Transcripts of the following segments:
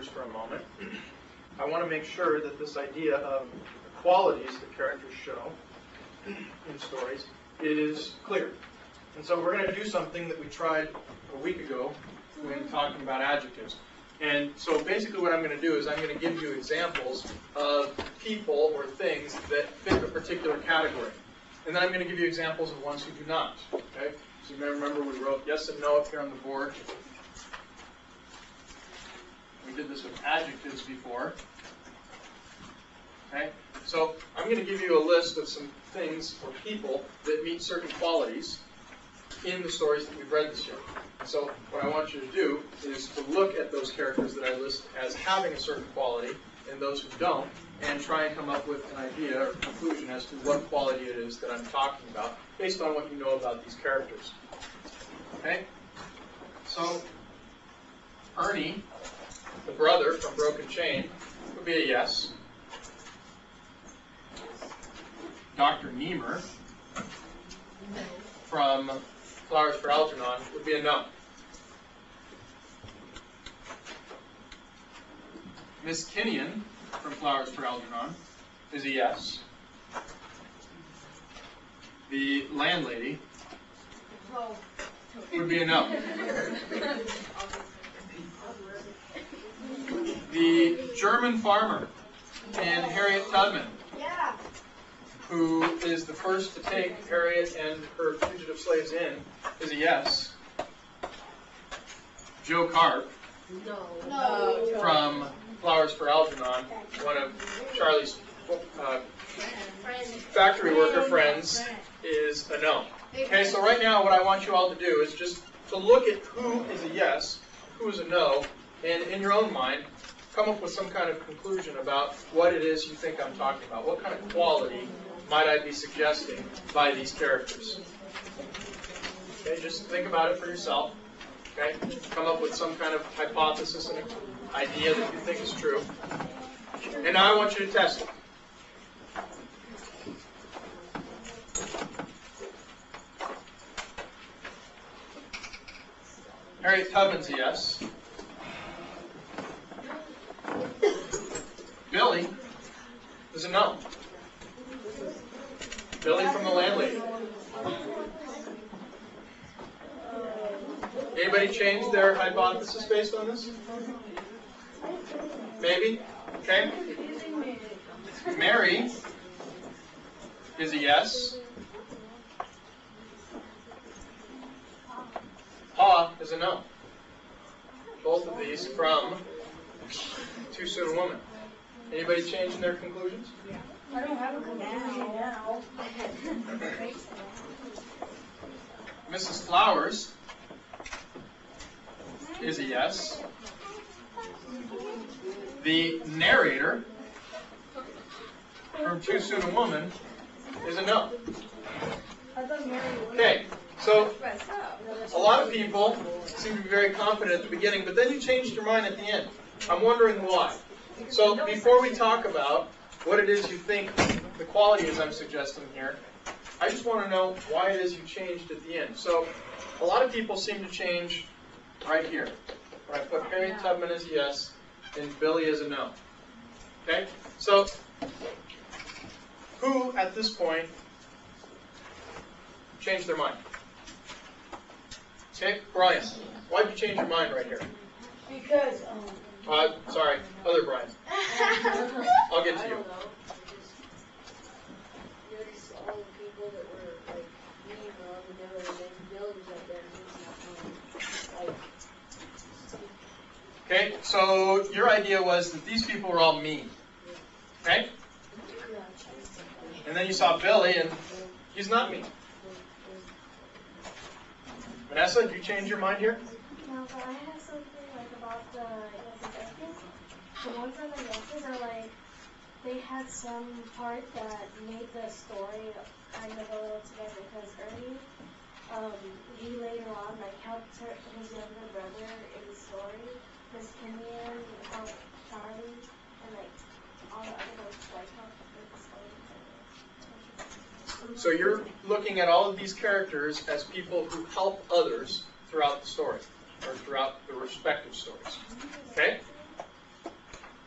characters for a moment, I want to make sure that this idea of the qualities that characters show in stories is clear. And so we're going to do something that we tried a week ago when talking about adjectives. And so basically what I'm going to do is I'm going to give you examples of people or things that fit a particular category. And then I'm going to give you examples of ones who do not. Okay? So you may remember we wrote yes and no up here on the board. We did this with adjectives before. Okay? So I'm going to give you a list of some things or people that meet certain qualities in the stories that we've read this year. So what I want you to do is to look at those characters that I list as having a certain quality and those who don't, and try and come up with an idea or conclusion as to what quality it is that I'm talking about based on what you know about these characters. Okay? So Ernie, the brother from Broken Chain, would be a yes. Dr. Niemer from Flowers for Algernon would be a no. Miss Kinnian from Flowers for Algernon is a yes. The landlady would be a no. The German farmer and Harriet Tubman, who is the first to take Harriet and her fugitive slaves in, is a yes. Joe Carp from Flowers for Algernon, one of Charlie's factory worker friends, is a no. Okay, so right now what I want you all to do is just to look at who is a yes, who is a no, and in your own mind, come up with some kind of conclusion about what it is you think I'm talking about. What kind of quality might I be suggesting by these characters? Okay, just think about it for yourself. Okay, come up with some kind of hypothesis and idea that you think is true. And now I want you to test it. Harriet Tubman's a yes. Billy is a no. Billy from The Landlady. Anybody change their hypothesis based on this? Maybe? Okay. Mary is a yes. Pa is a no. Both of these from Too Soon a Woman. Anybody changing their conclusions? I don't have a conclusion now. Mrs. Flowers is a yes. The narrator from Too Soon a Woman is a no. Okay, so a lot of people seem to be very confident at the beginning, but then you changed your mind at the end. I'm wondering why. So before we talk about what it is you think the quality is I'm suggesting here, I just want to know why it is you changed at the end. So a lot of people seem to change right here. Where I put Harriet Tubman as a yes and Billy as a no. Okay? So who at this point changed their mind? Okay, Brian. Why did you change your mind right here? Because, sorry, other Brian. I'll get to you. Notice all the people that were like mean on the middle and then Bill was up there like. Okay, so your idea was that these people were all mean. Okay? And then you saw Billy and he's not mean. Vanessa, did you change your mind here? No, but I have something like about the yeses. The ones on the yeses are like they had some part that made the story kind of a little together because Ernie, he later on like helped his younger brother in the story. Miss Kinnian helped Charlie, and like all the other ones like helped with the story. So you're looking at all of these characters as people who help others throughout the story, or throughout the respective stories. Okay?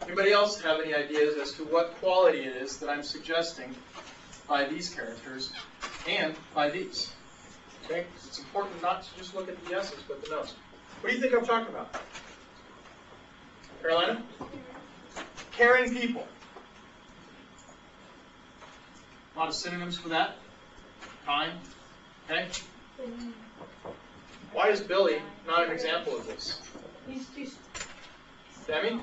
Anybody else have any ideas as to what quality it is that I'm suggesting by these characters and by these? Okay? It's important not to just look at the yeses, but the nos. What do you think I'm talking about? Carolina? Caring people. A lot of synonyms for that. Kind. Okay? Why is Billy not an example of this? Sammy?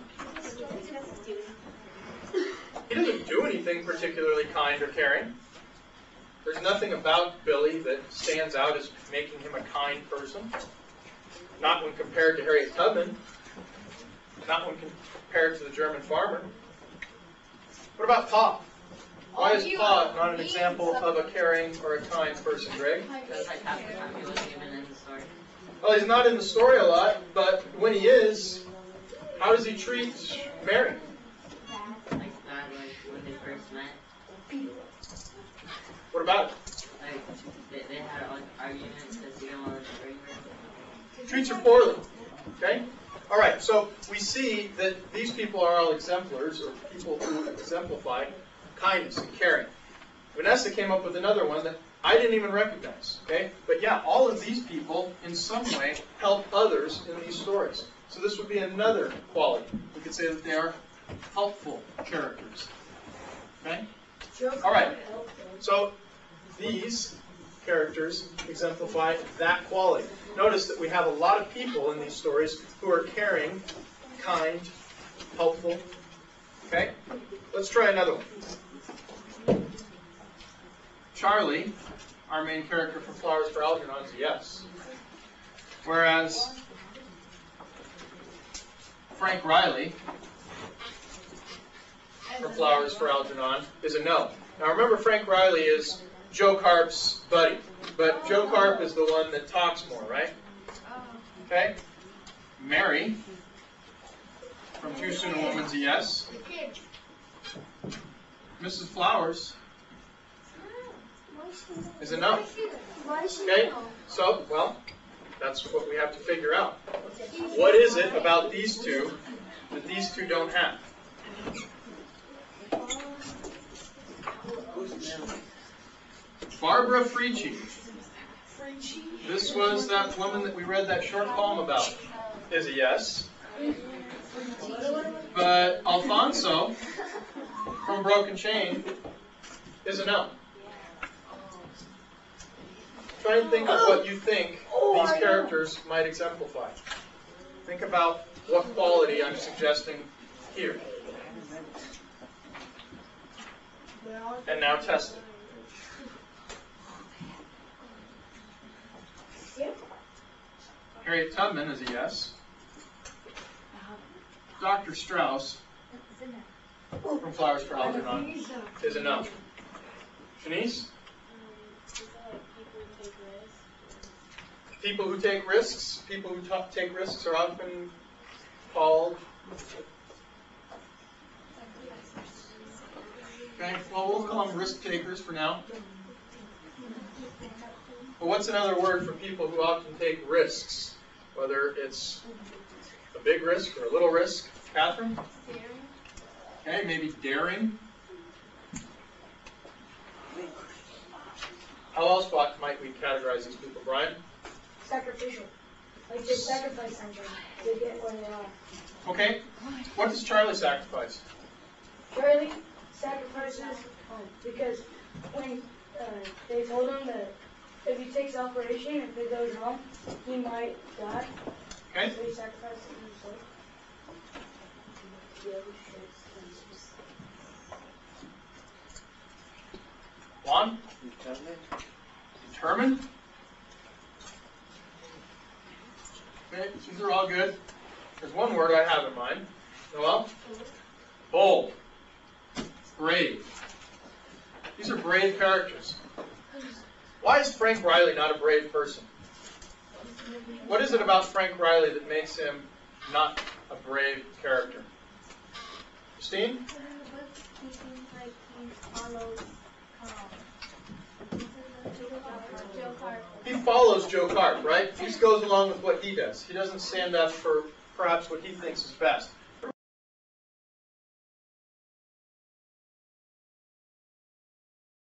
He doesn't do anything particularly kind or caring. There's nothing about Billy that stands out as making him a kind person. Not when compared to Harriet Tubman. Not when compared to the German farmer. What about Pa? Why is Pa not an example of a caring or a kind person, Greg? Because like half the time he wasn't even in the story. Well, he's not in the story a lot, but when he is, how does he treat Mary? Like that, like when they first met. What about it? Like they had like arguments because he didn't want to bring her. Treats her poorly. Okay? Alright, so we see that these people are all exemplars, or people who exemplify kindness and caring. Vanessa came up with another one that I didn't even recognize. Okay? But yeah, all of these people in some way help others in these stories. So this would be another quality. We could say that they are helpful characters. Okay? Alright, so these characters exemplify that quality. Notice that we have a lot of people in these stories who are caring, kind, helpful. Okay? Let's try another one. Charlie, our main character from Flowers for Algernon, is a yes. Whereas Frank Riley from Flowers for Algernon is a no. Now remember, Frank Riley is Joe Carp's buddy, but Joe Carp is the one that talks more, right? Okay? Mary from Too Soon a Woman's a yes. Mrs. Flowers is a no. Okay? So, well, that's what we have to figure out. What is it about these two that these two don't have? Barbara Frietchie. This was that woman that we read that short poem about. Is a yes. But Alfonso from Broken Chain is a no. Try and think of what you think these characters might exemplify. Think about what quality I'm suggesting here. And now test it. Harriet Tubman is a yes. Dr. Strauss from Flowers for Algernon is a no. Shanice? People who take risks. People who take risks are often called. Okay, well, we'll call them risk takers for now. But what's another word for people who often take risks? Whether it's a big risk or a little risk. Catherine? Okay, maybe daring. How else might we categorize these people, Brian? Sacrificial. Like they sacrifice something to get what they want. Okay, what does Charlie sacrifice? Charlie sacrifices because when they told him that if he takes the operation, if it goes wrong, he might die. Okay. So he sacrifices himself. Juan? Determined? Okay, these are all good. There's one word I have in mind. Noel? Bold. Brave. These are brave characters. Why is Frank Riley not a brave person? What is it about Frank Riley that makes him not a brave character? Christine? Like he follows Joe Carp. He follows Joe Carp, right? He just goes along with what he does. He doesn't stand up for perhaps what he thinks is best.